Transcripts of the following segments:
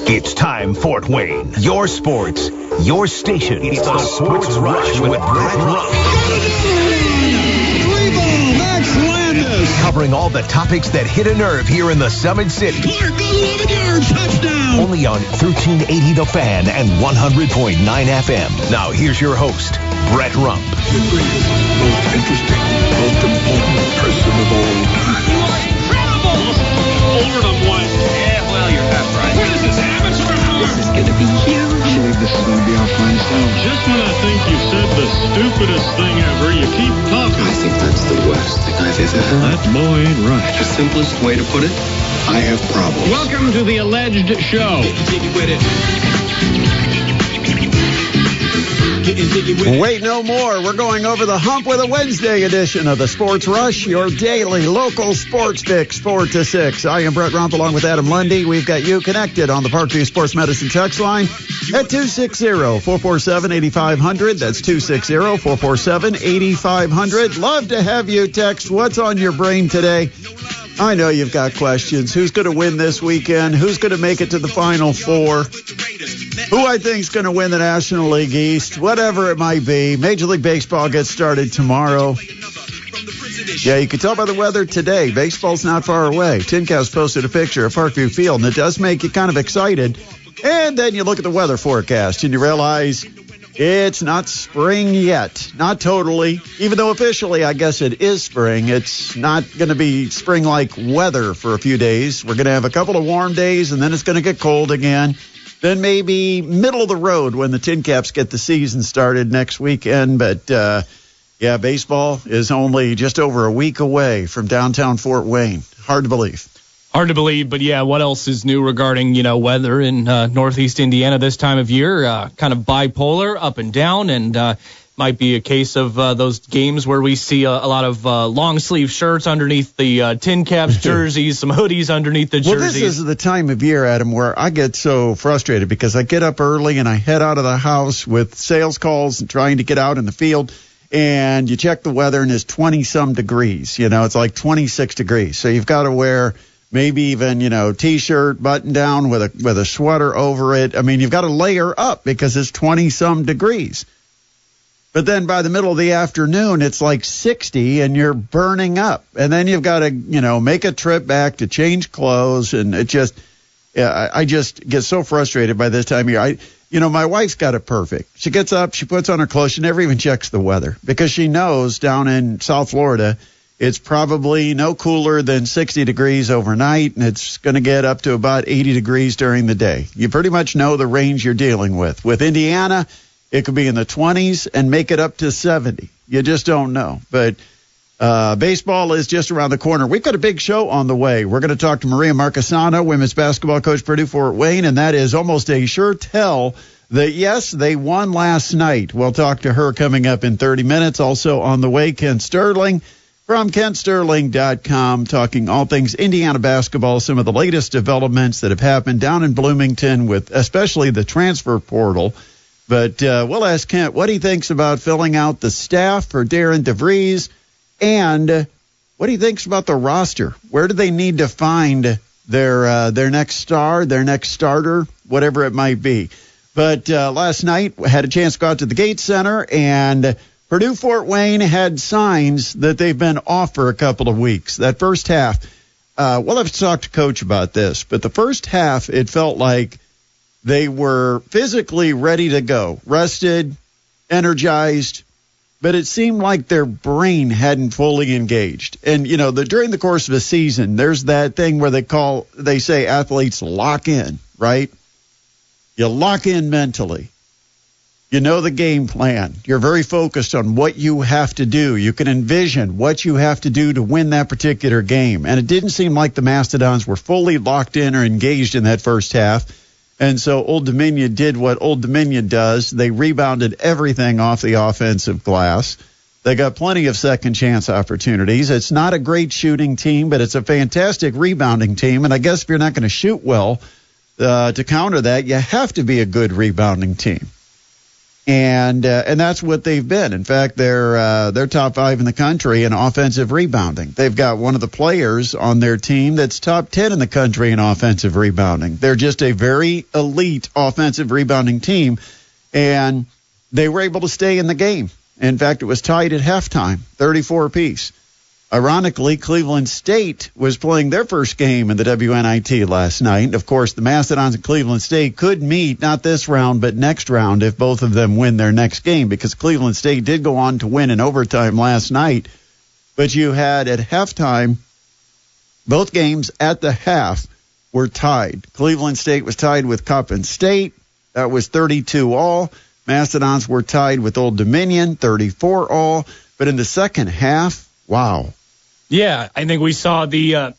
It's time, Fort Wayne. Your sports, your station. It's the Sports Rush with Brett Rump. Max Landis. Covering all the topics that hit a nerve here in the Summit City. Clark, 11 yards, touchdown. Only on 1380 The Fan and 100.9 FM. Now here's your host, Brett Rump. The greatest, most interesting, most important person of all time. You are incredible! Older than one. Yeah, well, you're half right. What is this, amateur hour? This is going to be huge. I believe this is going to be our finest hour. Just when I think you've said the stupidest thing ever, you keep talking. I think that's the worst thing I've ever heard. That boy ain't right. The simplest way to put it, I have problems. Welcome to the alleged show. Wait no more. We're going over the hump with a Wednesday edition of the Sports Rush, your daily local sports fix, 4 to 6. I am Brett Rump along with Adam Lundy. We've got you connected on the Parkview Sports Medicine text line at 260-447-8500. That's 260-447-8500. Love to have you text what's on your brain today. I know you've got questions. Who's going to win this weekend? Who's going to make it to the Final Four? Who I think is going to win the National League East? Whatever it might be. Major League Baseball gets started tomorrow. Yeah, you can tell by the weather today. Baseball's not far away. TinCast posted a picture of Parkview Field, and it does make you kind of excited. And then you look at the weather forecast, and you realize it's not spring yet. Not totally. Even though officially, I guess it is spring, it's not going to be spring-like weather for a few days. We're going to have a couple of warm days, and then it's going to get cold again. Then maybe middle of the road when the Tin Caps get the season started next weekend. But, yeah, baseball is only just over a week away from downtown Fort Wayne. Hard to believe. Hard to believe, but yeah, what else is new regarding, weather in northeast Indiana this time of year? Kind of bipolar, up and down, and might be a case of those games where we see a lot of long-sleeve shirts underneath the Tin Caps jerseys, some hoodies underneath the jerseys. Well, this is the time of year, Adam, where I get so frustrated because I get up early and I head out of the house with sales calls and trying to get out in the field, and you check the weather and it's 20-some degrees. It's like 26 degrees. So you've got to wear maybe even, T-shirt, button down with a sweater over it. I mean, you've got to layer up because it's 20-some degrees. But then by the middle of the afternoon, it's like 60 and you're burning up. And then you've got to, make a trip back to change clothes. And it just, I just get so frustrated by this time of year. My wife's got it perfect. She gets up, she puts on her clothes. She never even checks the weather because she knows down in South Florida, it's probably no cooler than 60 degrees overnight. And it's going to get up to about 80 degrees during the day. You pretty much know the range you're dealing with. With Indiana, it could be in the 20s and make it up to 70. You just don't know. But baseball is just around the corner. We've got a big show on the way. We're going to talk to Maria Marchesano, women's basketball coach, Purdue Fort Wayne, and that is almost a sure tell that, yes, they won last night. We'll talk to her coming up in 30 minutes. Also on the way, Kent Sterling from KentSterling.com, talking all things Indiana basketball, some of the latest developments that have happened down in Bloomington with especially the transfer portal. But we'll ask Kent what he thinks about filling out the staff for Darren DeVries and what he thinks about the roster. Where do they need to find their next star, their next starter, whatever it might be. But last night, we had a chance to go out to the Gates Center, and Purdue Fort Wayne had signs that they've been off for a couple of weeks. That first half, we'll have to talk to Coach about this, but the first half, it felt like they were physically ready to go, rested, energized, but it seemed like their brain hadn't fully engaged. And, during the course of a season, there's that thing where they say athletes lock in, right? You lock in mentally. You know the game plan. You're very focused on what you have to do. You can envision what you have to do to win that particular game. And it didn't seem like the Mastodons were fully locked in or engaged in that first half. And so Old Dominion did what Old Dominion does. They rebounded everything off the offensive glass. They got plenty of second chance opportunities. It's not a great shooting team, but it's a fantastic rebounding team. And I guess if you're not going to shoot well, to counter that, you have to be a good rebounding team. And that's what they've been. In fact, they're top 5 in the country in offensive rebounding. They've got one of the players on their team that's top 10 in the country in offensive rebounding. They're just a very elite offensive rebounding team, and they were able to stay in the game. In fact, it was tied at halftime, 34 apiece. Ironically, Cleveland State was playing their first game in the WNIT last night. Of course, the Mastodons and Cleveland State could meet, not this round, but next round if both of them win their next game, because Cleveland State did go on to win in overtime last night. But you had at halftime, both games at the half were tied. Cleveland State was tied with Coppin State. That was 32-all. Mastodons were tied with Old Dominion, 34-all. But in the second half, wow. Yeah, I think we saw the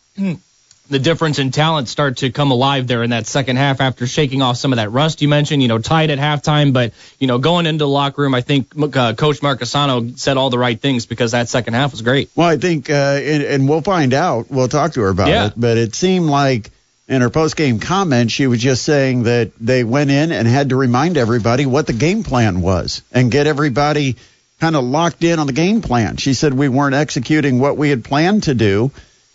difference in talent start to come alive there in that second half after shaking off some of that rust you mentioned, tied at halftime. But, going into the locker room, I think Coach Marchesano said all the right things because that second half was great. Well, I think, and we'll find out, we'll talk to her about it, but it seemed like in her post-game comment, she was just saying that they went in and had to remind everybody what the game plan was and get everybody kind of locked in on the game plan. She said we weren't executing what we had planned to do,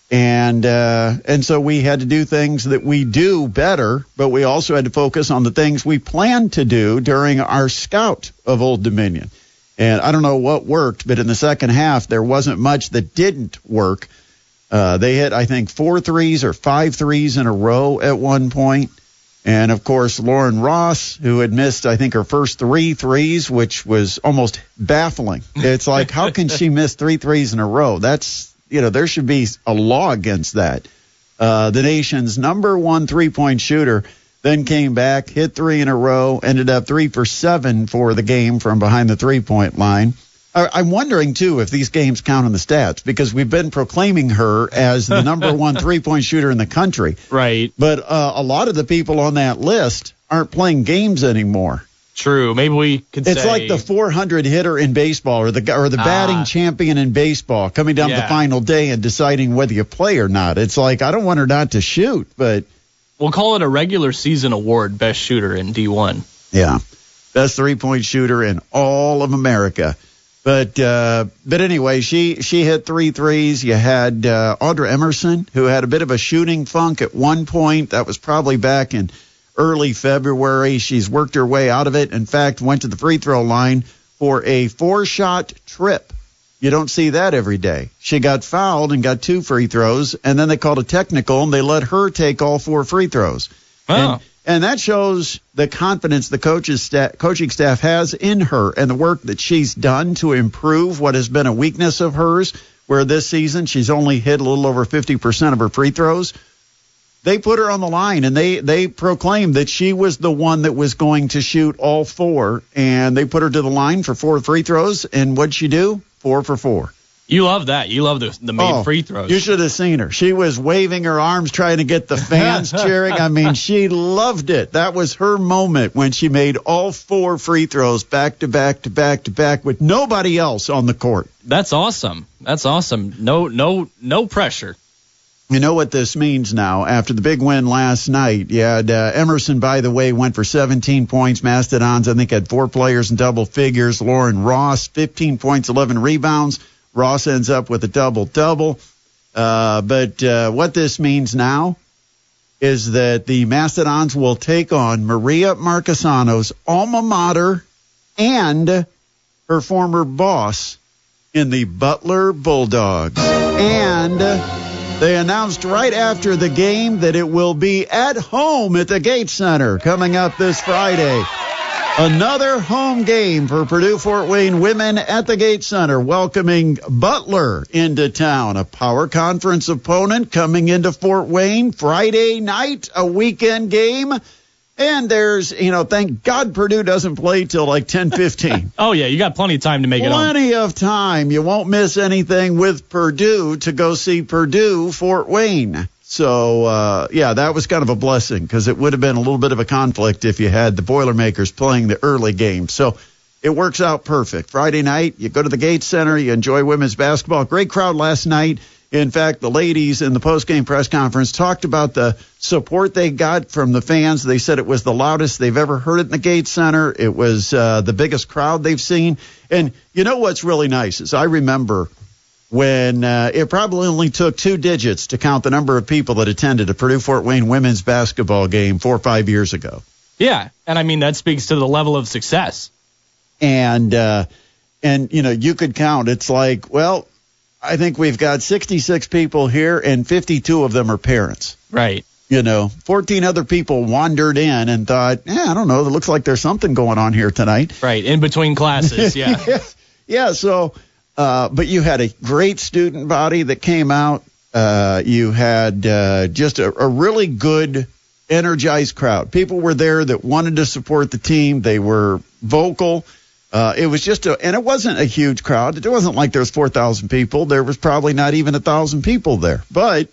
and so we had to do things that we do better, but we also had to focus on the things we planned to do during our scout of Old Dominion. And I don't know what worked, but in the second half, there wasn't much that didn't work. They hit, I think, 4 threes or 5 threes in a row at one point. And, of course, Lauren Ross, who had missed, I think, her first 3 threes, which was almost baffling. It's like, how can she miss 3 threes in a row? That's, there should be a law against that. The nation's number 1 3-point shooter then came back, hit 3 in a row, ended up 3 for 7 for the game from behind the 3-point line. I'm wondering, too, if these games count in the stats, because we've been proclaiming her as the number 1 3-point shooter in the country. Right. But a lot of the people on that list aren't playing games anymore. True. Maybe we could say... It's like the 400 hitter in baseball or the batting champion in baseball coming down to the final day and deciding whether you play or not. It's like, I don't want her not to shoot, but... We'll call it a regular season award, best shooter in D1. Yeah. Best 3-point shooter in all of America. But anyway, she hit 3 threes. You had Audra Emerson, who had a bit of a shooting funk at one point. That was probably back in early February. She's worked her way out of it. In fact, went to the free throw line for a 4-shot trip. You don't see that every day. She got fouled and got 2 free throws, and then they called a technical, and they let her take all 4 free throws. Oh. And that shows the confidence the coaching staff has in her and the work that she's done to improve what has been a weakness of hers, where this season she's only hit a little over 50% of her free throws. They put her on the line, and they proclaimed that she was the one that was going to shoot all 4, and they put her to the line for 4 free throws, and what'd she do? 4 for 4. You love that. You love the made free throws. You should have seen her. She was waving her arms, trying to get the fans cheering. I mean, she loved it. That was her moment when she made all 4 free throws back to back to back to back with nobody else on the court. That's awesome. That's awesome. No pressure. You know what this means now. After the big win last night, you had Emerson, by the way, went for 17 points. Mastodons, I think, had 4 players in double figures. Lauren Ross, 15 points, 11 rebounds. Ross ends up with a double-double. But what this means now is that the Mastodons will take on Maria Marchesano's alma mater and her former boss in the Butler Bulldogs. And they announced right after the game that it will be at home at the Gates Center coming up this Friday. Another home game for Purdue Fort Wayne women at the Gates Center, welcoming Butler into town, a power conference opponent coming into Fort Wayne Friday night, a weekend game. And there's, thank God Purdue doesn't play till like 10:15. Oh, yeah, you got plenty of time to make it on. Plenty of time. You won't miss anything with Purdue to go see Purdue Fort Wayne. So, that was kind of a blessing because it would have been a little bit of a conflict if you had the Boilermakers playing the early game. So it works out perfect. Friday night, you go to the Gates Center, you enjoy women's basketball. Great crowd last night. In fact, the ladies in the post-game press conference talked about the support they got from the fans. They said it was the loudest they've ever heard it in the Gates Center. It was the biggest crowd they've seen. And you know what's really nice is I remember when it probably only took 2 digits to count the number of people that attended a Purdue-Fort Wayne women's basketball game 4 or 5 years ago. Yeah, and I mean, that speaks to the level of success. And you know, you could count. It's like, well, I think we've got 66 people here, and 52 of them are parents. Right. You know, 14 other people wandered in and thought, I don't know, it looks like there's something going on here tonight. Right, in between classes, yeah. Yeah, so, but you had a great student body that came out. You had just a really good, energized crowd. People were there that wanted to support the team. They were vocal. It was just and it wasn't a huge crowd. It wasn't like there was 4,000 people. There was probably not even 1,000 people there. But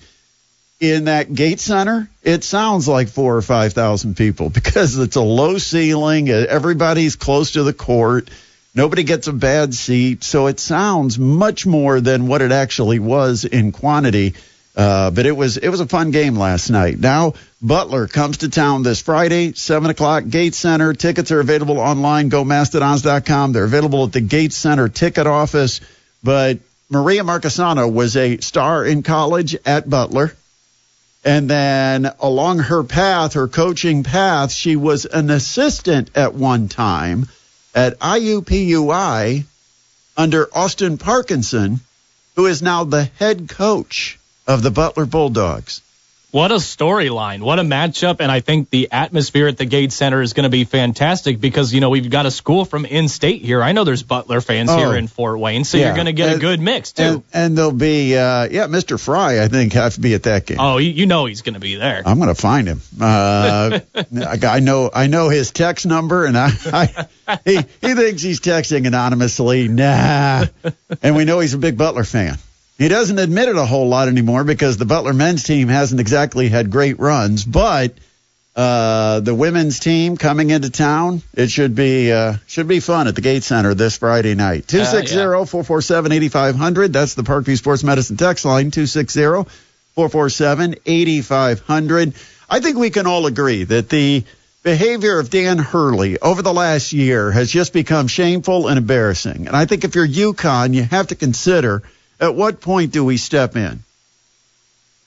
in that Gates Center, it sounds like 4,000 or 5,000 people because it's a low ceiling. Everybody's close to the court. Nobody gets a bad seat. So it sounds much more than what it actually was in quantity. But it was a fun game last night. Now, Butler comes to town this Friday, 7 o'clock, Gates Center. Tickets are available online. Go Mastodons.com. They're available at the Gates Center ticket office. But Maria Marchesano was a star in college at Butler. And then along her path, her coaching path, she was an assistant at one time at IUPUI under Austin Parkinson, who is now the head coach of the Butler Bulldogs. What a storyline. What a matchup. And I think the atmosphere at the Gates Center is going to be fantastic because, you know, we've got a school from in-state here. I know there's Butler fans here in Fort Wayne, so you're going to get a good mix, too. And there'll be, Mr. Fry, I think, have to be at that game. Oh, you know he's going to be there. I'm going to find him. I know his text number, and he thinks he's texting anonymously. Nah. And we know he's a big Butler fan. He doesn't admit it a whole lot anymore because the Butler men's team hasn't exactly had great runs, but the women's team coming into town, it should be fun at the Gates Center this Friday night. 260-447-8500. That's the Parkview Sports Medicine text line, 260-447-8500. I think we can all agree that the behavior of Dan Hurley over the last year has just become shameful and embarrassing. And I think if you're UConn, you have to consider, at what point do we step in?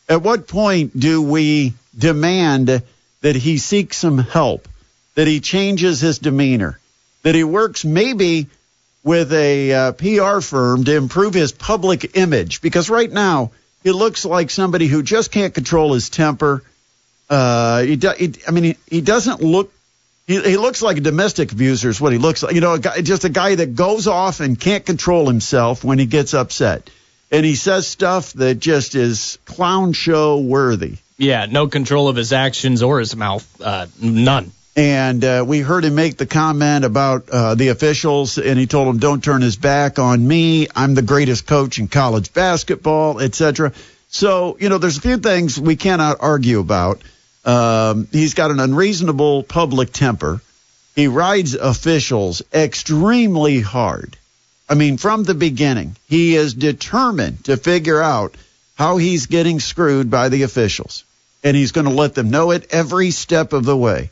At what point do we demand that he seek some help, that he changes his demeanor, that he works maybe with a PR firm to improve his public image? Because right now he looks like somebody who just can't control his temper. He doesn't look. He looks like a domestic abuser is what he looks like. You know, just a guy that goes off and can't control himself when he gets upset. And he says stuff that just is clown show worthy. Yeah, no control of his actions or his mouth. None. And we heard him make the comment about the officials, and he told them, don't turn his back on me. I'm the greatest coach in college basketball, etc. So, you know, there's a few things we cannot argue about. He's got an unreasonable public temper. He rides officials extremely hard. I mean, from the beginning, he is determined to figure out how he's getting screwed by the officials. And he's going to let them know it every step of the way.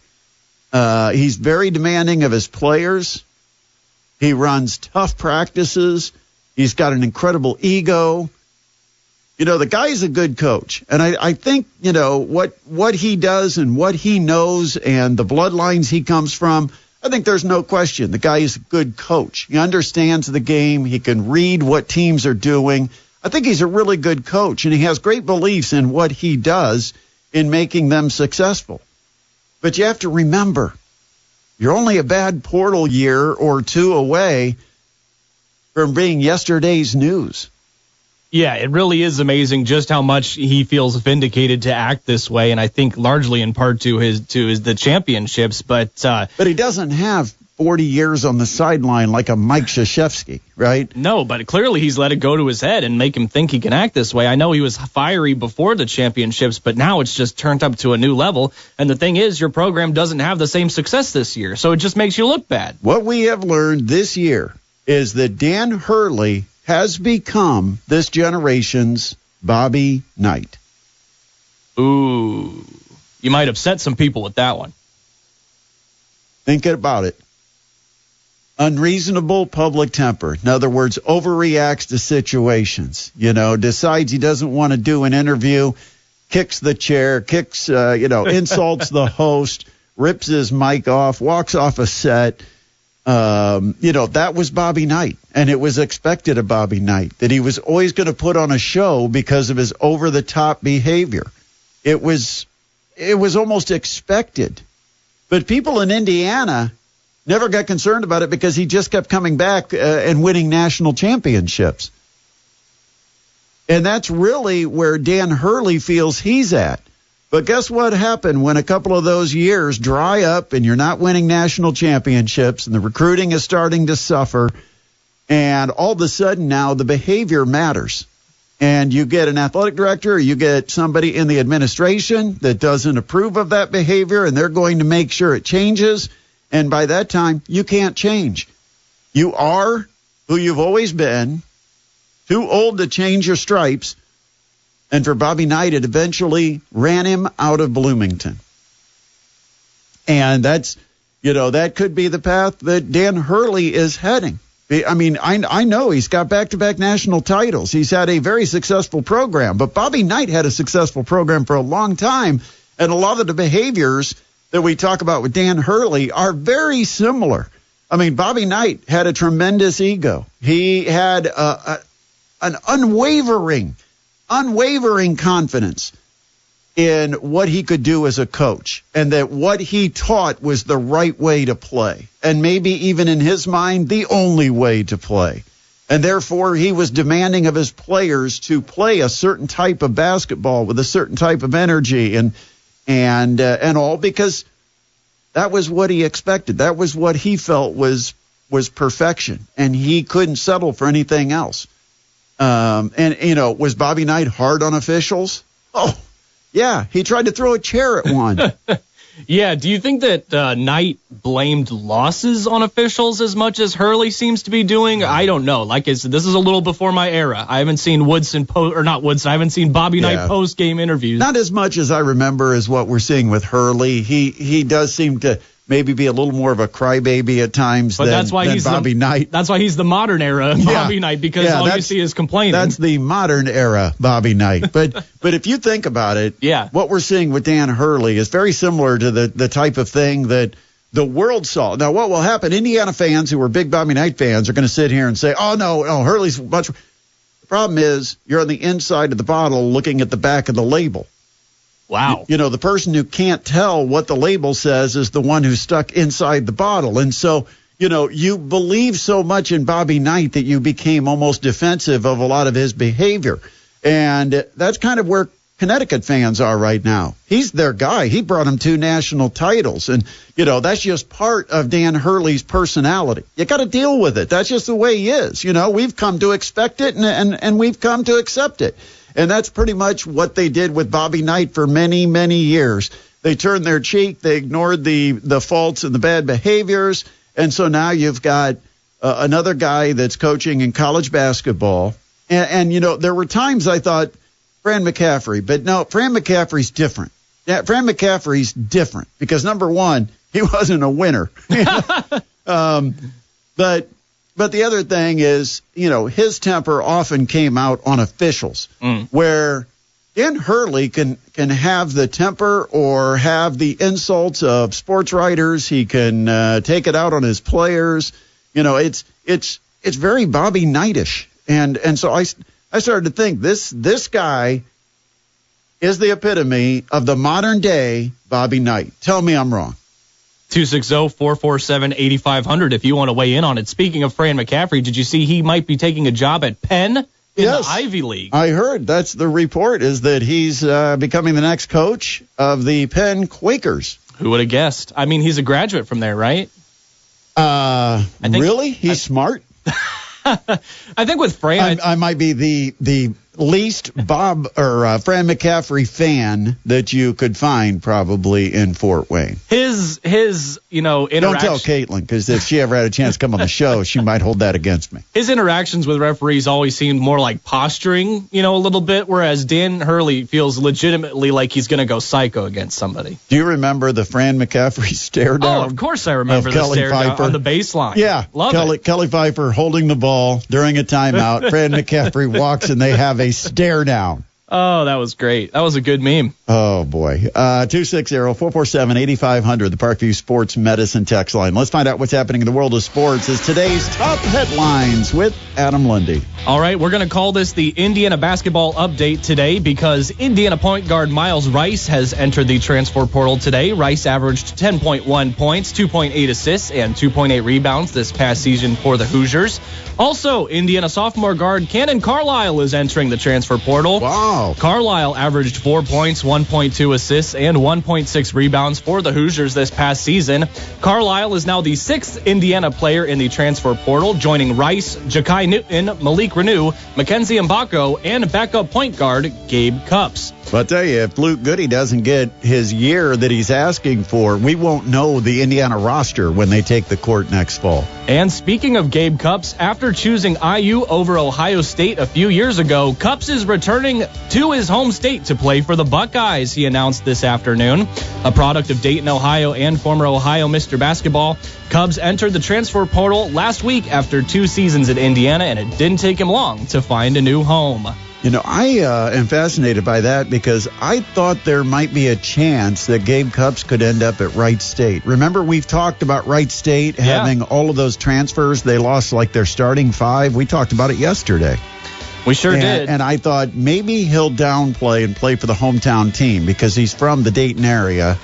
He's very demanding of his players. He runs tough practices. He's got an incredible ego. You know, the guy's a good coach. And I think, you know, what he does and what he knows and the bloodlines he comes from, I think there's no question. The guy is a good coach. He understands the game. He can read what teams are doing. I think he's a really good coach, and he has great beliefs in what he does in making them successful. But you have to remember, you're only a bad portal year or two away from being yesterday's news. Yeah, it really is amazing just how much he feels vindicated to act this way, and I think largely in part to the championships. But he doesn't have 40 years on the sideline like a Mike Krzyzewski, right? No, but clearly he's let it go to his head and make him think he can act this way. I know he was fiery before the championships, but now it's just turned up to a new level. And the thing is, your program doesn't have the same success this year, so it just makes you look bad. What we have learned this year is that Dan Hurley has become this generation's Bobby Knight. Ooh, you might upset some people with that one. Think about it. Unreasonable public temper. In other words, overreacts to situations. Decides he doesn't want to do an interview, kicks the chair, insults the host, rips his mic off, walks off a set. That was Bobby Knight, and it was expected of Bobby Knight that he was always going to put on a show because of his over-the-top behavior. It was almost expected. But people in Indiana never got concerned about it because he just kept coming back and winning national championships. And that's really where Dan Hurley feels he's at. But guess what happened when a couple of those years dry up and you're not winning national championships and the recruiting is starting to suffer, and all of a sudden now the behavior matters. And you get an athletic director or you get somebody in the administration that doesn't approve of that behavior, and they're going to make sure it changes. And by that time, you can't change. You are who you've always been, too old to change your stripes. And for Bobby Knight, it eventually ran him out of Bloomington. And that could be the path that Dan Hurley is heading. I mean, I know he's got back-to-back national titles. He's had a very successful program. But Bobby Knight had a successful program for a long time. And a lot of the behaviors that we talk about with Dan Hurley are very similar. I mean, Bobby Knight had a tremendous ego. He had an unwavering confidence in what he could do as a coach, and that what he taught was the right way to play, and maybe even in his mind, the only way to play. And therefore, he was demanding of his players to play a certain type of basketball with a certain type of energy and all, because that was what he expected. That was what he felt was perfection, and he couldn't settle for anything else. Was Bobby Knight hard on officials? Oh, yeah. He tried to throw a chair at one. Yeah. Do you think that Knight blamed losses on officials as much as Hurley seems to be doing? I don't know. Like I said, this is a little before my era. I haven't seen I haven't seen Bobby Knight post-game interviews. Not as much as I remember as what we're seeing with Hurley. He does seem to maybe be a little more of a crybaby at times than Bobby Knight. That's why he's the modern era Bobby Knight, because all you see is complaining. That's the modern era Bobby Knight. But if you think about it, what we're seeing with Dan Hurley is very similar to the type of thing that the world saw. Now, what will happen, Indiana fans who are big Bobby Knight fans are going to sit here and say, oh, no, Hurley's much. The problem is you're on the inside of the bottle looking at the back of the label. Wow. The person who can't tell what the label says is the one who's stuck inside the bottle. And so, you believe so much in Bobby Knight that you became almost defensive of a lot of his behavior. And that's kind of where Connecticut fans are right now. He's their guy. He brought them 2 national titles. And, that's just part of Dan Hurley's personality. You got to deal with it. That's just the way he is. We've come to expect it and we've come to accept it. And that's pretty much what they did with Bobby Knight for many, many years. They turned their cheek. They ignored the faults and the bad behaviors. And so now you've got another guy that's coaching in college basketball. And there were times I thought Fran McCaffrey, but no, Fran McCaffrey's different. Yeah, Fran McCaffrey's different because, number one, he wasn't a winner. But the other thing is, his temper often came out on officials, where Dan Hurley can have the temper or have the insults of sports writers. He can take it out on his players. It's very Bobby Knightish. And so I started to think this guy is the epitome of the modern day Bobby Knight. Tell me I'm wrong. 260-447-8500 if you want to weigh in on it. Speaking of Fran McCaffrey, did you see he might be taking a job at Penn in the Ivy League? I heard. That's the report, is that he's becoming the next coach of the Penn Quakers. Who would have guessed? I mean, he's a graduate from there, right? Really? He's smart? I think with Fran... I might be the least Bob or Fran McCaffrey fan that you could find probably in Fort Wayne. His interaction. Don't tell Caitlin, because if she ever had a chance to come on the show, she might hold that against me. His interactions with referees always seemed more like posturing, a little bit, whereas Dan Hurley feels legitimately like he's going to go psycho against somebody. Do you remember the Fran McCaffrey stare down? Oh, of course I remember the stare down on the baseline. Yeah, Love it. Kelly Pfeiffer holding the ball during a timeout. Fran McCaffrey walks and they have a stare down. Oh, that was great. That was a good meme. Oh, boy. 260-447-8500, the Parkview Sports Medicine text line. Let's find out what's happening in the world of sports as today's top headlines with Adam Lundy. All right, we're going to call this the Indiana basketball update today because Indiana point guard Miles Rice has entered the transfer portal today. Rice averaged 10.1 points, 2.8 assists, and 2.8 rebounds this past season for the Hoosiers. Also, Indiana sophomore guard Cannon Carlisle is entering the transfer portal. Wow. Carlisle averaged 4 points, 1.2 assists, and 1.6 rebounds for the Hoosiers this past season. Carlisle is now the sixth Indiana player in the transfer portal, joining Rice, Ja'Kai Newton, Malik Renew, Mackenzie Mbako, and backup point guard Gabe Cupps. But I tell you, if Luke Goody doesn't get his year that he's asking for, we won't know the Indiana roster when they take the court next fall. And speaking of Gabe Cupps, after choosing IU over Ohio State a few years ago, Cupps is returning to his home state to play for the Buckeyes, he announced this afternoon. A product of Dayton, Ohio, and former Ohio Mr. Basketball, Cubs entered the transfer portal last week after 2 seasons at Indiana, and it didn't take him long to find a new home. I am fascinated by that because I thought there might be a chance that Gabe Cupps could end up at Wright State. Remember, we've talked about Wright State having all of those transfers. They lost like their starting 5. We talked about it yesterday. We sure did. And I thought maybe he'll downplay and play for the hometown team because he's from the Dayton area.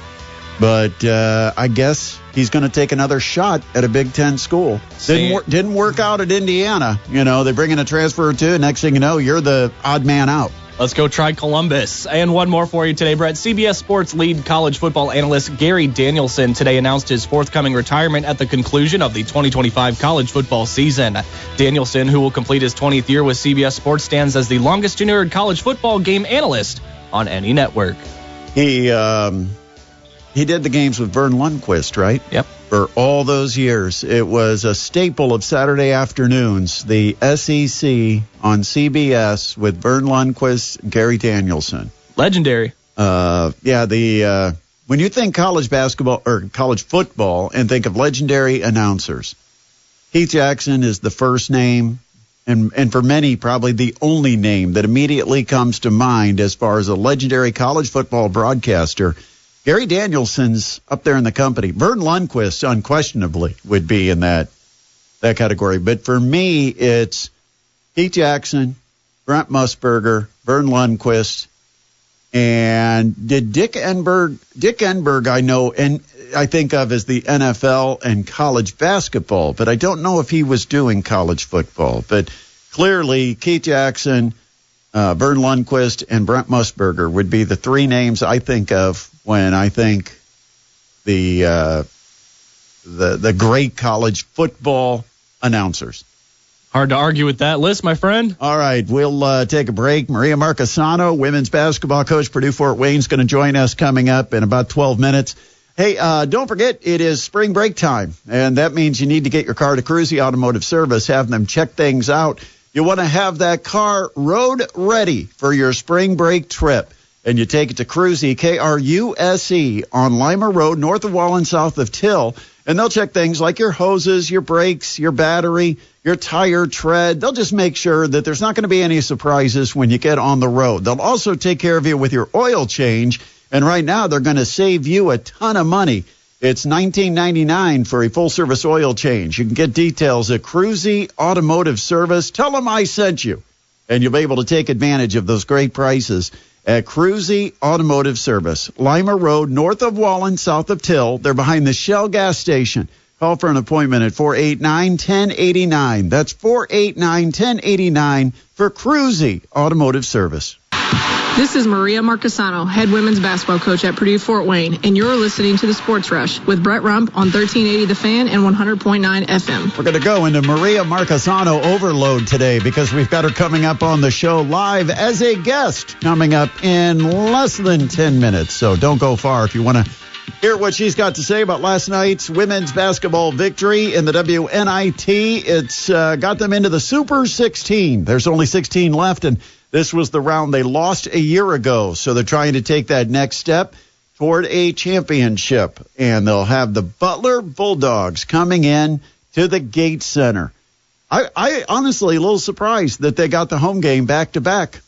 But I guess he's going to take another shot at a Big Ten school. Didn't work out at Indiana. They bring in a transfer or two. Next thing you know, you're the odd man out. Let's go try Columbus. And one more for you today, Brett. CBS Sports lead college football analyst Gary Danielson today announced his forthcoming retirement at the conclusion of the 2025 college football season. Danielson, who will complete his 20th year with CBS Sports, stands as the longest tenured college football game analyst on any network. He did the games with Vern Lundquist, right? Yep. For all those years. It was a staple of Saturday afternoons, the SEC on CBS with Vern Lundquist, Gary Danielson. Legendary. When you think college basketball or college football and think of legendary announcers, Keith Jackson is the first name, and for many, probably the only name that immediately comes to mind as far as a legendary college football broadcaster. Gary Danielson's up there in the company. Vern Lundquist, unquestionably, would be in that category. But for me, it's Keith Jackson, Brent Musburger, Vern Lundquist, and did Dick Enberg. Dick Enberg, I know, and I think of as the NFL and college basketball, but I don't know if he was doing college football. But clearly, Keith Jackson, Vern Lundquist, and Brent Musburger would be the 3 names I think of when I think the great college football announcers. Hard to argue with that list, my friend. All right, we'll take a break. Maria Marchesano, women's basketball coach, Purdue Fort Wayne, is going to join us coming up in about 12 minutes. Hey, don't forget, it is spring break time, and that means you need to get your car to Cruzy Automotive Service, have them check things out. You want to have that car road ready for your spring break trip. And you take it to Cruzy, Kruse, on Lima Road, north of Wallen, south of Till. And they'll check things like your hoses, your brakes, your battery, your tire tread. They'll just make sure that there's not going to be any surprises when you get on the road. They'll also take care of you with your oil change. And right now, they're going to save you a ton of money. It's $19.99 for a full-service oil change. You can get details at Cruzy Automotive Service. Tell them I sent you, and you'll be able to take advantage of those great prices at Cruzy Automotive Service. Lima Road, north of Wallen, south of Till. They're behind the Shell gas station. Call for an appointment at 489-1089. That's 489-1089 for Cruzy Automotive Service. This is Maria Marchesano, head women's basketball coach at Purdue Fort Wayne, and you're listening to the Sports Rush with Brett Rump on 1380 The Fan and 100.9 FM. We're going to go into Maria Marchesano overload today because we've got her coming up on the show live as a guest coming up in less than 10 minutes. So don't go far if you want to hear what she's got to say about last night's women's basketball victory in the WNIT. It's got them into the Super 16. There's only 16 left, and this was the round they lost a year ago. So they're trying to take that next step toward a championship. And they'll have the Butler Bulldogs coming in to the Gates Center. I honestly a little surprised that they got the home game back-to-back.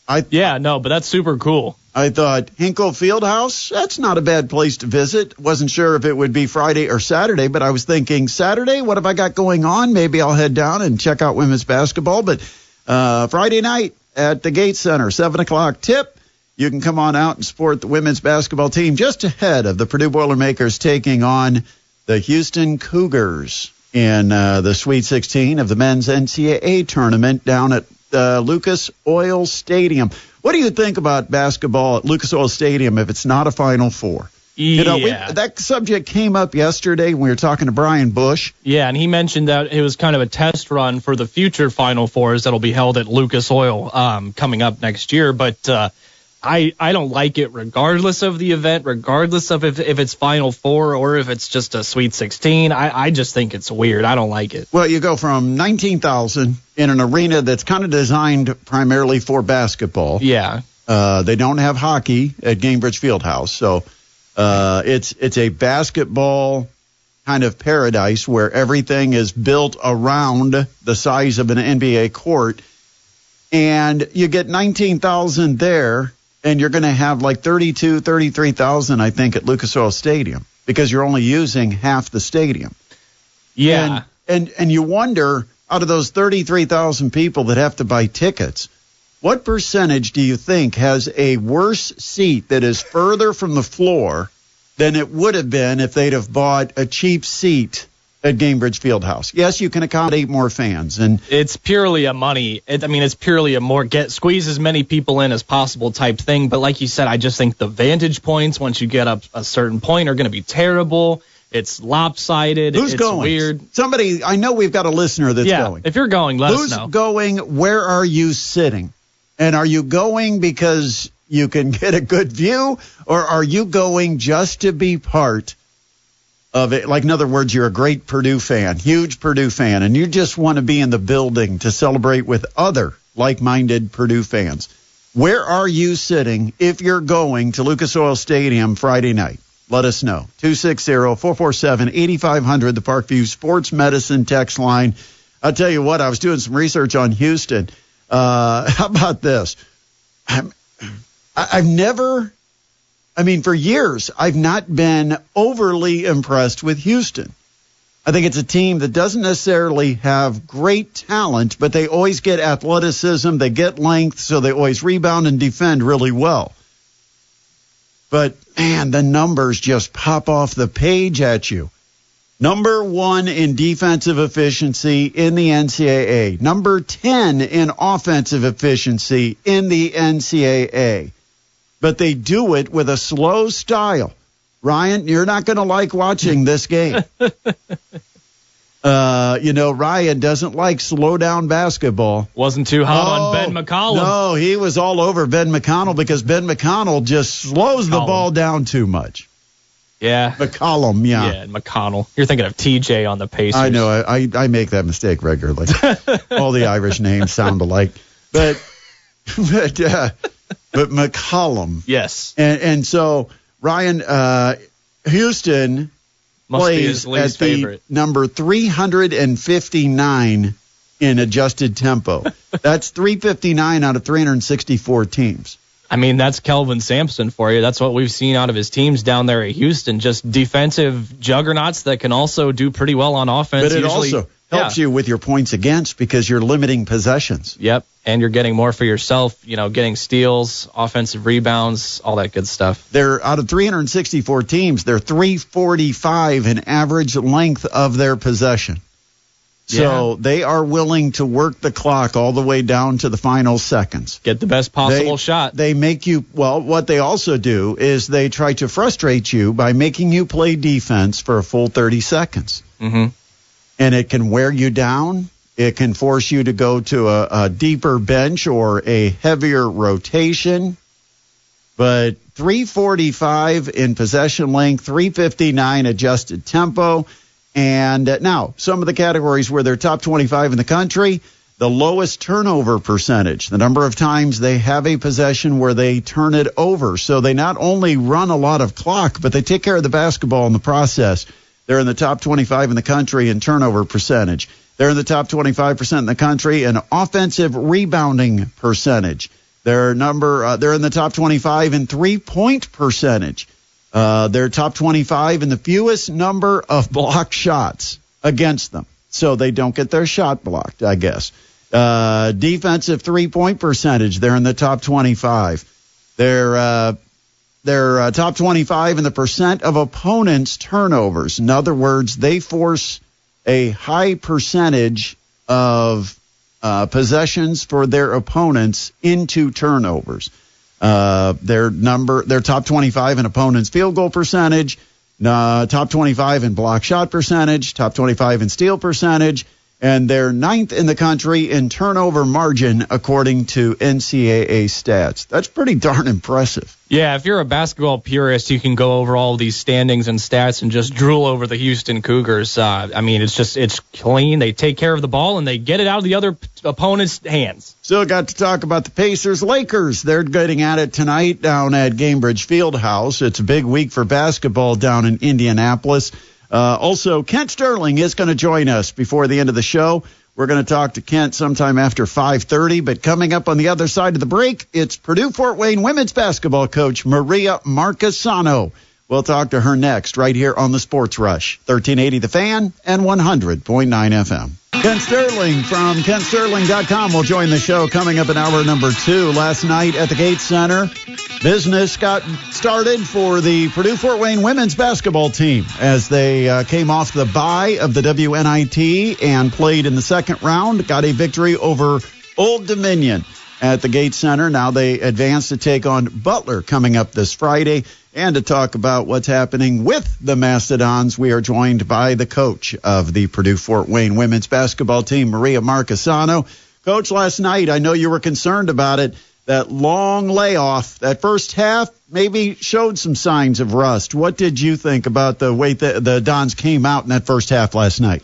But that's super cool. I thought Hinkle Fieldhouse, that's not a bad place to visit. Wasn't sure if it would be Friday or Saturday, but I was thinking Saturday, what have I got going on? Maybe I'll head down and check out women's basketball. But Friday night at the Gates Center, 7 o'clock tip. You can come on out and support the women's basketball team just ahead of the Purdue Boilermakers taking on the Houston Cougars in the Sweet 16 of the men's NCAA tournament down at Lucas Oil Stadium. What do you think about basketball at Lucas Oil Stadium if it's not a Final Four? Yeah. That subject came up yesterday when we were talking to Brian Bush. Yeah, and he mentioned that it was kind of a test run for the future Final Fours that'll be held at Lucas Oil coming up next year. But I don't like it regardless of the event, regardless of if it's Final Four or if it's just a Sweet 16. I just think it's weird. I don't like it. Well, you go from 19,000 in an arena that's kind of designed primarily for basketball. Yeah. They don't have hockey at Gainbridge Fieldhouse, so it's a basketball kind of paradise where everything is built around the size of an NBA court. And you get 19,000 there, and you're going to have like 33,000, I think, at Lucas Oil Stadium because you're only using half the stadium. Yeah. And you wonder, out of those 33,000 people that have to buy tickets, what percentage do you think has a worse seat that is further from the floor than it would have been if they'd have bought a cheap seat at Gainbridge Fieldhouse? Yes, you can accommodate more fans, and it's purely a money. It's purely a squeeze as many people in as possible type thing. But like you said, I just think the vantage points once you get up a certain point are going to be terrible. It's lopsided. Who's it's going? Weird. Somebody, I know we've got a listener that's going. If you're going, let us know. Who's going? Where are you sitting? And are you going because you can get a good view, or are you going just to be part of it? Like, in other words, you're a great Purdue fan, huge Purdue fan, and you just want to be in the building to celebrate with other like-minded Purdue fans. Where are you sitting if you're going to Lucas Oil Stadium Friday night? Let us know. 260-447-8500, the Parkview Sports Medicine text line. I'll tell you what, I was doing some research on Houston. How about this? I've never, for years, I've not been overly impressed with Houston. I think it's a team that doesn't necessarily have great talent, but they always get athleticism, they get length, so they always rebound and defend really well. But, man, the numbers just pop off the page at you. Number 1 in defensive efficiency in the NCAA. Number 10 in offensive efficiency in the NCAA. But they do it with a slow style. Ryan, you're not going to like watching this game. Ryan doesn't like slow-down basketball. Wasn't too hot on Ben McCollum. No, he was all over Ben McConnell because Ben McConnell just slows the ball down too much. Yeah. McCollum, yeah. Yeah, McConnell. You're thinking of TJ on the Pacers. I know. I make that mistake regularly. All the Irish names sound alike. But McCollum. Yes. And so, Ryan, Houston plays at the favorite. Number 359 in adjusted tempo. That's 359 out of 364 teams. That's Kelvin Sampson for you. That's what we've seen out of his teams down there at Houston. Just defensive juggernauts that can also do pretty well on offense. But it also helps you with your points against because you're limiting possessions. Yep, and you're getting more for yourself, getting steals, offensive rebounds, all that good stuff. They're out of 364 teams, they're 345 in average length of their possession. So they are willing to work the clock all the way down to the final seconds. Get the best possible shot. They make you, well, what they also do is they try to frustrate you by making you play defense for a full 30 seconds. Mm-hmm. And it can wear you down. It can force you to go to a deeper bench or a heavier rotation. But 345 in possession length, 359 adjusted tempo. And now, some of the categories where they're top 25 in the country, the lowest turnover percentage, the number of times they have a possession where they turn it over. So they not only run a lot of clock, but they take care of the basketball in the process. They're in the top 25 in the country in turnover percentage. They're in the top 25% in the country in offensive rebounding percentage. They're in the top 25 in three-point percentage. They're top 25 in the fewest number of blocked shots against them. So they don't get their shot blocked, I guess. Defensive three-point percentage, they're in the top 25. They're top 25 in the percent of opponents' turnovers. In other words, they force a high percentage of possessions for their opponents into turnovers. They're top 25 in opponents' field goal percentage, top 25 in block shot percentage, top 25 in steal percentage, and they're 9th in the country in turnover margin according to NCAA stats. That's pretty darn impressive. Yeah, if you're a basketball purist, you can go over all these standings and stats and just drool over the Houston Cougars. It's clean. They take care of the ball, and they get it out of the other opponent's hands. Still got to talk about the Pacers. Lakers, they're getting at it tonight down at Gainbridge Fieldhouse. It's a big week for basketball down in Indianapolis. Also, Kent Sterling is going to join us before the end of the show. We're going to talk to Kent sometime after 5:30, but coming up on the other side of the break, it's Purdue Fort Wayne women's basketball coach Maria Marchesano. We'll talk to her next right here on the Sports Rush, 1380 The Fan and 100.9 FM. Kent Sterling from KentSterling.com will join the show coming up in hour number 2. Last night at the Gates Center, business got started for the Purdue Fort Wayne women's basketball team as they came off the bye of the WNIT and played in the second round, got a victory over Old Dominion at the Gates Center. Now they advance to take on Butler coming up this Friday. And to talk about what's happening with the Mastodons, we are joined by the coach of the Purdue Fort Wayne women's basketball team, Maria Marchesano. Coach, last night, I know you were concerned about it. That long layoff, that first half maybe showed some signs of rust. What did you think about the way the Dons came out in that first half last night?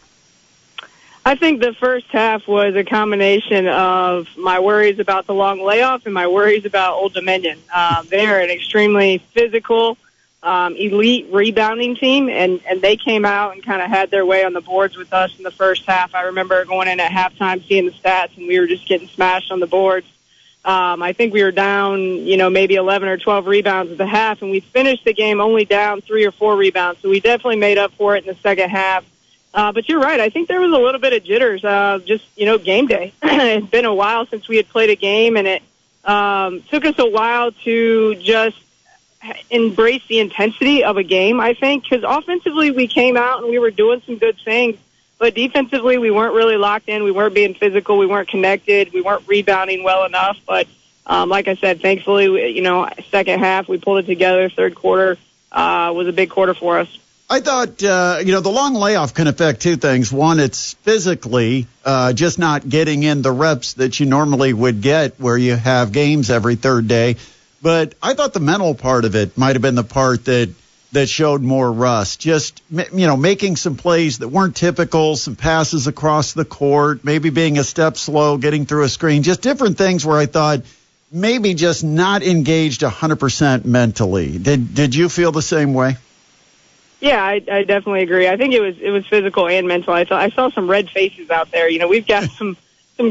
I think the first half was a combination of my worries about the long layoff and my worries about Old Dominion. They are an extremely physical, elite rebounding team, and they came out and kind of had their way on the boards with us in the first half. I remember going in at halftime, seeing the stats, and we were just getting smashed on the boards. I think we were down, maybe 11 or 12 rebounds at the half, and we finished the game only down 3 or 4 rebounds. So we definitely made up for it in the second half. But you're right. I think there was a little bit of jitters, game day. It's been a while since we had played a game, and it took us a while to just embrace the intensity of a game, I think, because offensively we came out and we were doing some good things, but defensively we weren't really locked in. We weren't being physical. We weren't connected. We weren't rebounding well enough. But like I said, thankfully, second half we pulled it together. Third quarter was a big quarter for us. I thought, the long layoff can affect two things. One, it's physically just not getting in the reps that you normally would get where you have games every third day. But I thought the mental part of it might have been the part that showed more rust. Just, making some plays that weren't typical, some passes across the court, maybe being a step slow, getting through a screen, just different things where I thought maybe just not engaged 100% mentally. Did you feel the same way? Yeah, I definitely agree. I think it was physical and mental. I saw some red faces out there. We've got some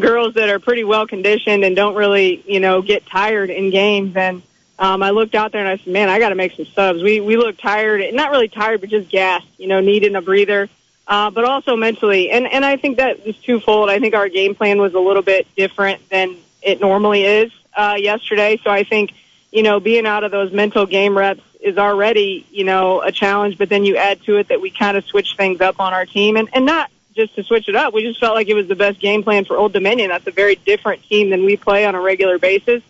girls that are pretty well conditioned and don't really, get tired in games. And I looked out there and I said, man, I got to make some subs. We look tired, not really tired, but just gassed, needing a breather, but also mentally. And I think that was twofold. I think our game plan was a little bit different than it normally is yesterday. So I think, being out of those mental game reps is already, a challenge, but then you add to it that we kind of switch things up on our team and not just to switch it up. We just felt like it was the best game plan for Old Dominion. That's a very different team than we play on a regular basis.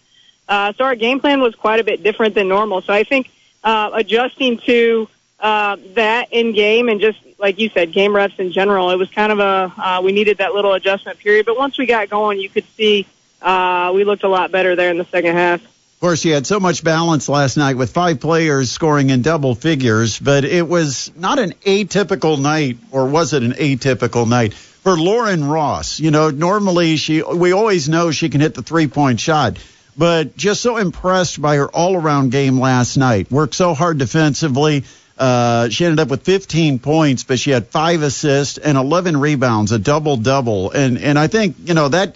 So our game plan was quite a bit different than normal. So I think adjusting to that in game and just, like you said, game reps in general, it was kind of we needed that little adjustment period. But once we got going, you could see we looked a lot better there in the second half. Of course, you had so much balance last night with 5 players scoring in double figures, but it was not an atypical night, or was it an atypical night for Lauren Ross? You know, normally we always know she can hit the 3-point shot, but just so impressed by her all-around game last night. Worked so hard defensively. She ended up with 15 points, but she had 5 assists and 11 rebounds, a double-double. And I think, you know, that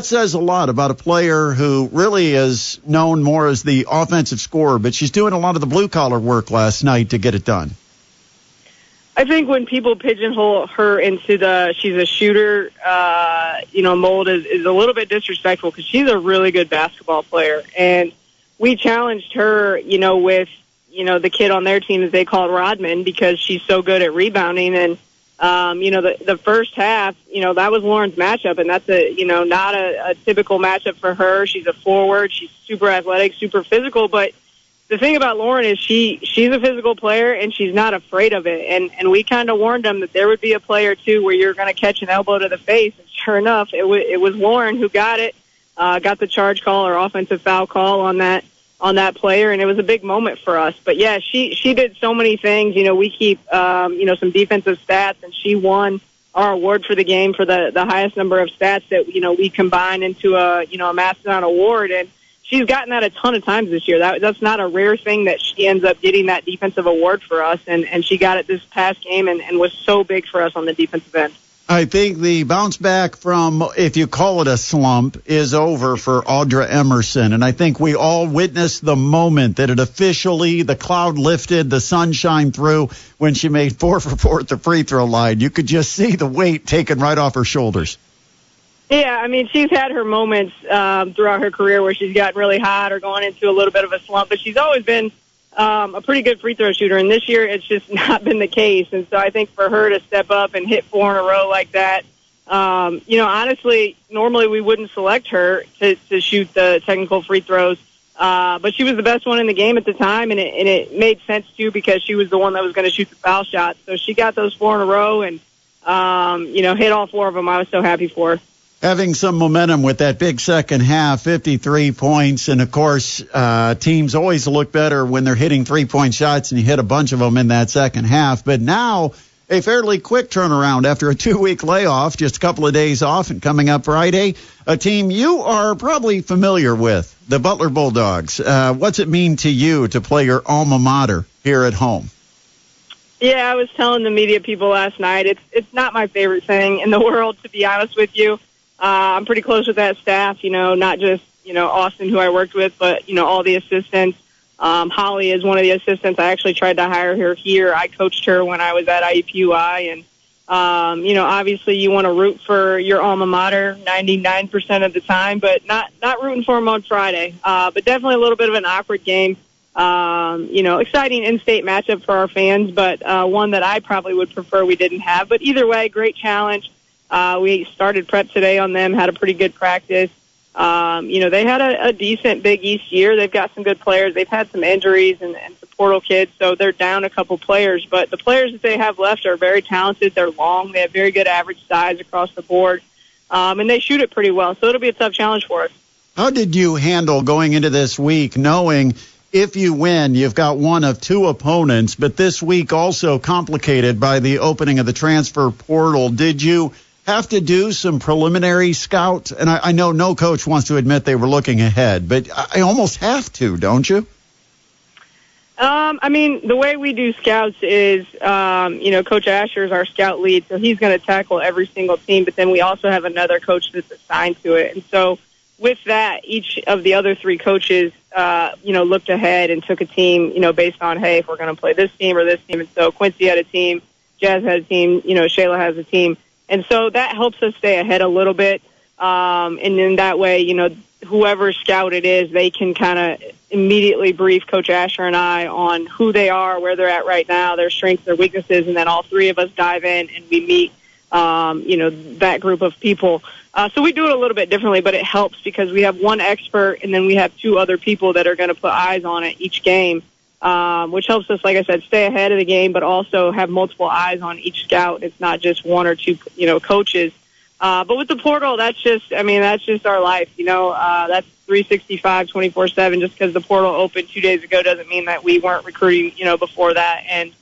says a lot about a player who really is known more as the offensive scorer, but she's doing a lot of the blue-collar work last night to get it done. I think when people pigeonhole her into she's a shooter, mold is a little bit disrespectful, because she's a really good basketball player. And we challenged her, with, the kid on their team, as they call it, Rodman, because she's so good at rebounding. And, the first half, that was Lauren's matchup, and that's not a typical matchup for her. She's a forward. She's super athletic, super physical, but the thing about Lauren is she's a physical player, and she's not afraid of it. And we kind of warned them that there would be a play or two where you're going to catch an elbow to the face. And sure enough, it was Lauren who got it, got the charge call or offensive foul call on that player, and it was a big moment for us. But yeah, she did so many things. We keep some defensive stats, and she won our award for the game for the highest number of stats that we combine into a Mastodon award. And she's gotten that a ton of times this year. That's not a rare thing that she ends up getting that defensive award for us, and she got it this past game and was so big for us on the defensive end. I think the bounce back from, if you call it a slump, is over for Audra Emerson. And I think we all witnessed the moment that it officially, the cloud lifted, the sun shined through when she made 4 for 4 at the free throw line. You could just see the weight taken right off her shoulders. Yeah, I mean, she's had her moments throughout her career where she's gotten really hot or gone into a little bit of a slump, but she's always been a pretty good free throw shooter, and this year it's just not been the case. And so I think for her to step up and hit 4 in a row like that, honestly, normally we wouldn't select her to shoot the technical free throws, but she was the best one in the game at the time, and it made sense, too, because she was the one that was going to shoot the foul shot. So she got those 4 in a row and, hit all 4 of them. I was so happy for her. Having some momentum with that big second half, 53 points. And, of course, teams always look better when they're hitting 3-point shots, and you hit a bunch of them in that second half. But now a fairly quick turnaround after a 2-week layoff, just a couple of days off, and coming up Friday, a team you are probably familiar with, the Butler Bulldogs. What's it mean to you to play your alma mater here at home? Yeah, I was telling the media people last night, it's not my favorite thing in the world, to be honest with you. I'm pretty close with that staff, not just, Austin, who I worked with, but, all the assistants. Holly is one of the assistants. I actually tried to hire her here. I coached her when I was at IUPUI. And, obviously you want to root for your alma mater 99% of the time, but not rooting for them on Friday. But definitely a little bit of an awkward game. Exciting in-state matchup for our fans, but one that I probably would prefer we didn't have. But either way, great challenge. We started prep today on them, had a pretty good practice. They had a decent Big East year. They've got some good players. They've had some injuries and some portal kids, so they're down a couple players. But the players that they have left are very talented. They're long. They have very good average size across the board, and they shoot it pretty well. So it'll be a tough challenge for us. How did you handle going into this week knowing if you win, you've got one of 2 opponents, but this week also complicated by the opening of the transfer portal? Did you have to do some preliminary scout? And I know no coach wants to admit they were looking ahead, but I almost have to, don't you? The way we do scouts is, Coach Asher is our scout lead, so he's going to tackle every single team, but then we also have another coach that's assigned to it. And so with that, each of the other 3 coaches, looked ahead and took a team, based on, hey, if we're going to play this team or this team. And so Quincy had a team, Jazz had a team, Shayla has a team. And so that helps us stay ahead a little bit. And in that way, whoever scout it is, they can kind of immediately brief Coach Asher and I on who they are, where they're at right now, their strengths, their weaknesses, and then all 3 of us dive in and we meet that group of people. So we do it a little bit differently, but it helps because we have one expert and then we have two other people that are going to put eyes on it each game, which helps us, like I said, stay ahead of the game, but also have multiple eyes on each scout. It's not just one or two, coaches. But with the portal, that's just our life. That's 365, 24/7. Just because the portal opened 2 days ago doesn't mean that we weren't recruiting, before that. And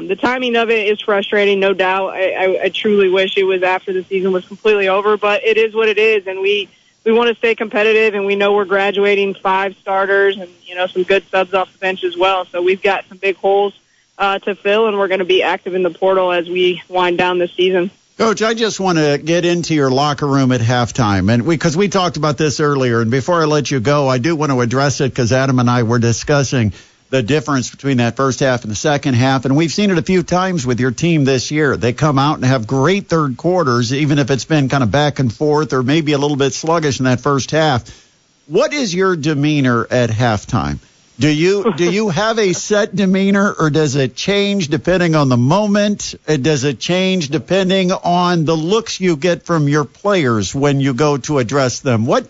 the timing of it is frustrating, no doubt. I truly wish it was after the season was completely over, but it is what it is. And we want to stay competitive, and we know we're graduating 5 starters and, some good subs off the bench as well. So we've got some big holes to fill, and we're going to be active in the portal as we wind down this season. Coach, I just want to get into your locker room at halftime, and because we talked about this earlier, and before I let you go, I do want to address it because Adam and I were discussing the difference between that first half and the second half, and we've seen it a few times with your team this year. They come out and have great third quarters, even if it's been kind of back and forth or maybe a little bit sluggish in that first half. What is your demeanor at halftime? Do you have a set demeanor, or does it change depending on the moment? Does it change depending on the looks you get from your players when you go to address them? What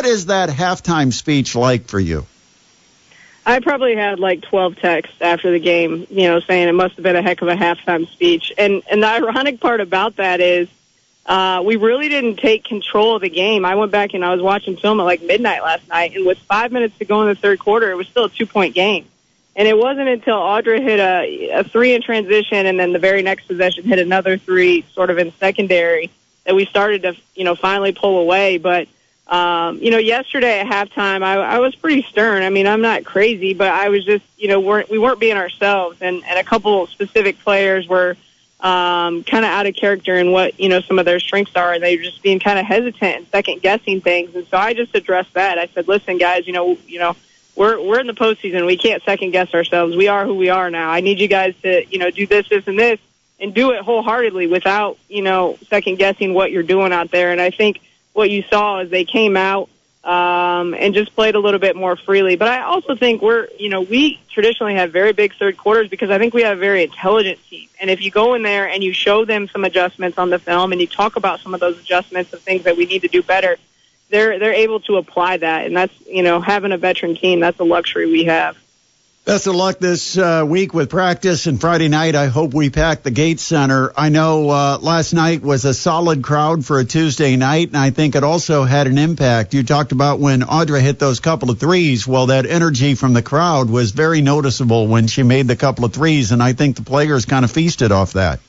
is that halftime speech like for you? I probably had like 12 texts after the game, saying it must have been a heck of a halftime speech. And the ironic part about that is we really didn't take control of the game. I went back and I was watching film at like midnight last night, and with 5 minutes to go in the third quarter, it was still a 2-point game. And it wasn't until Audra hit a 3 in transition and then the very next possession hit another 3 sort of in secondary that we started to, finally pull away. But, yesterday at halftime, I was pretty stern. I mean, I'm not crazy, but I was just, we weren't being ourselves. And a couple specific players were kind of out of character in what, some of their strengths are, and they were just being kind of hesitant and second-guessing things. And so I just addressed that. I said, listen, guys, we're in the postseason. We can't second-guess ourselves. We are who we are now. I need you guys to, do this, and this, and do it wholeheartedly without, second-guessing what you're doing out there. And I think what you saw is they came out and just played a little bit more freely. But I also think we traditionally have very big third quarters because I think we have a very intelligent team. And if you go in there and you show them some adjustments on the film and you talk about some of those adjustments of things that we need to do better, they're able to apply that. And that's, having a veteran team, that's a luxury we have. Best of luck this week with practice, and Friday night I hope we pack the Gates Center. I know last night was a solid crowd for a Tuesday night, and I think it also had an impact. You talked about when Audra hit those couple of threes. Well, that energy from the crowd was very noticeable when she made the couple of threes, and I think the players kind of feasted off that.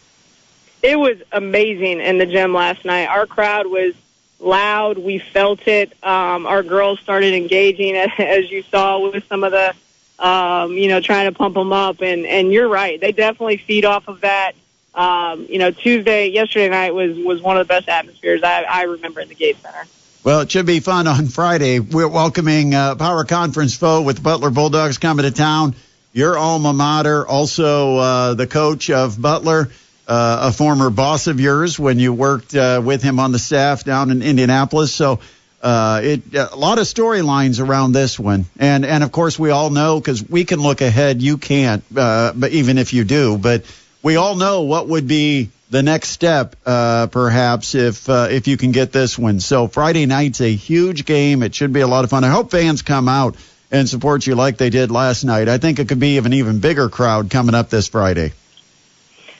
It was amazing in the gym last night. Our crowd was loud. We felt it. Our girls started engaging, as you saw, with some of the trying to pump them up. And you're right. They definitely feed off of that. Yesterday night was one of the best atmospheres I remember in the Gates Center. Well, it should be fun on Friday. We're welcoming Power Conference foe with the Butler Bulldogs coming to town. Your alma mater, also the coach of Butler, a former boss of yours when you worked with him on the staff down in Indianapolis. So a lot of storylines around this one. And of course, we all know, because we can look ahead. You can't, but even if you do. But we all know what would be the next step, perhaps, if you can get this one. So Friday night's a huge game. It should be a lot of fun. I hope fans come out and support you like they did last night. I think it could be an even bigger crowd coming up this Friday.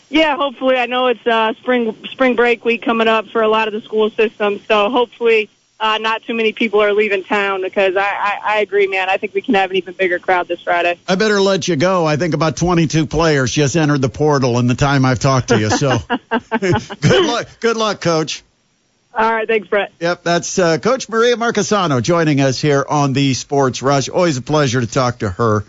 Yeah, hopefully. I know it's spring break week coming up for a lot of the school systems, so hopefully not too many people are leaving town, because I agree, man. I think we can have an even bigger crowd this Friday. I better let you go. I think about 22 players just entered the portal in the time I've talked to you. So good luck, Coach. All right, thanks, Brett. Yep, that's Coach Maria Marchesano joining us here on the Sports Rush. Always a pleasure to talk to her.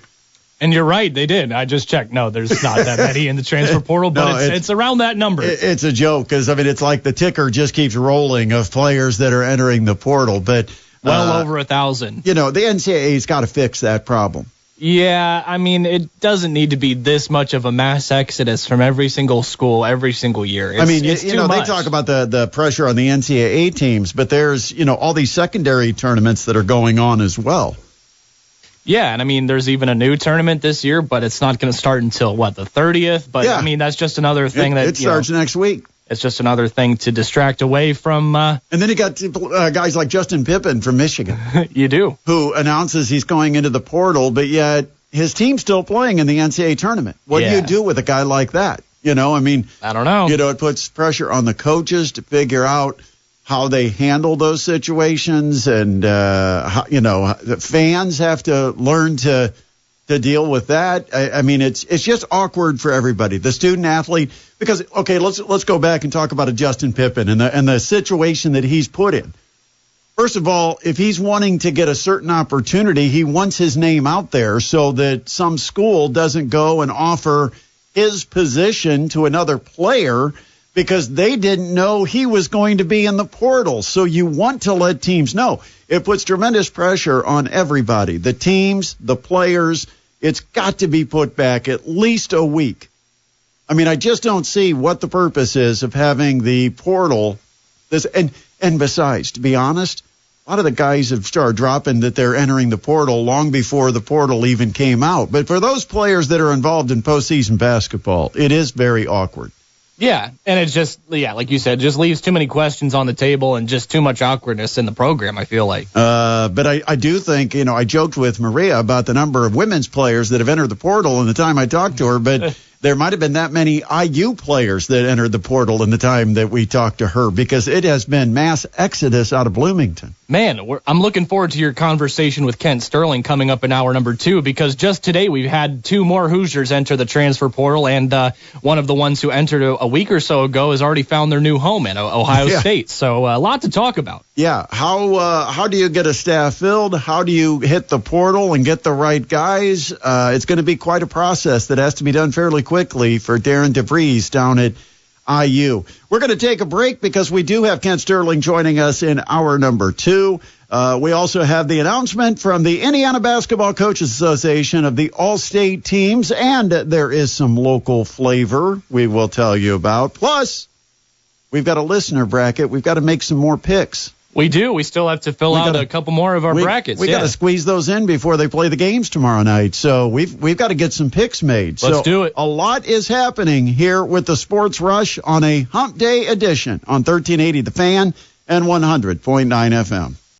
And you're right, they did. I just checked. No, there's not that many in the transfer portal, but it's around that number. It's a joke, because, it's like the ticker just keeps rolling of players that are entering the portal. But well over 1,000. The NCAA's got to fix that problem. Yeah, it doesn't need to be this much of a mass exodus from every single school every single year. It's too much. They talk about the pressure on the NCAA teams, but there's, all these secondary tournaments that are going on as well. Yeah, and there's even a new tournament this year, but it's not going to start until, the 30th? But, yeah. That's just another thing it starts next week. it's just another thing to distract away from. And then you got guys like Justin Pippen from Michigan. You do. Who announces he's going into the portal, but yet his team's still playing in the NCAA tournament. What do you do with a guy like that? You know, I mean, I don't know. You know, it puts pressure on the coaches to figure out how they handle those situations, and the fans have to learn to deal with that. I mean, it's just awkward for everybody, the student athlete. Because let's go back and talk about a Justin Pippen and the situation that he's put in. First of all, if he's wanting to get a certain opportunity, he wants his name out there so that some school doesn't go and offer his position to another player because they didn't know he was going to be in the portal. So you want to let teams know. It puts tremendous pressure on everybody, the teams, the players. It's got to be put back at least a week. I mean, I just don't see what the purpose is of having the portal. And besides, to be honest, a lot of the guys have started dropping that they're entering the portal long before the portal even came out. But for those players that are involved in postseason basketball, it is very awkward. Yeah, and it's just, like you said, just leaves too many questions on the table and just too much awkwardness in the program, I feel like. But I do think, I joked with Maria about the number of women's players that have entered the portal in the time I talked to her, but there might have been that many IU players that entered the portal in the time that we talked to her, because it has been mass exodus out of Bloomington. Man, I'm looking forward to your conversation with Kent Sterling coming up in hour number 2, because just today we've had 2 more Hoosiers enter the transfer portal, and one of the ones who entered a week or so ago has already found their new home in Ohio State. So a lot to talk about. Yeah, how do you get a staff filled? How do you hit the portal and get the right guys? It's going to be quite a process that has to be done fairly quickly for Darren DeVries down at IU. We're going to take a break because we do have Kent Sterling joining us in hour number 2. We also have the announcement from the Indiana Basketball Coaches Association of the all-state teams, and there is some local flavor we will tell you about. Plus, we've got a listener bracket. We've got to make some more picks. We do. We still have to fill out a couple more of our brackets. We got to squeeze those in before they play the games tomorrow night. So we've got to get some picks made. Let's do it. A lot is happening here with the Sports Rush on a Hump Day edition on 1380 The Fan and 100.9 FM.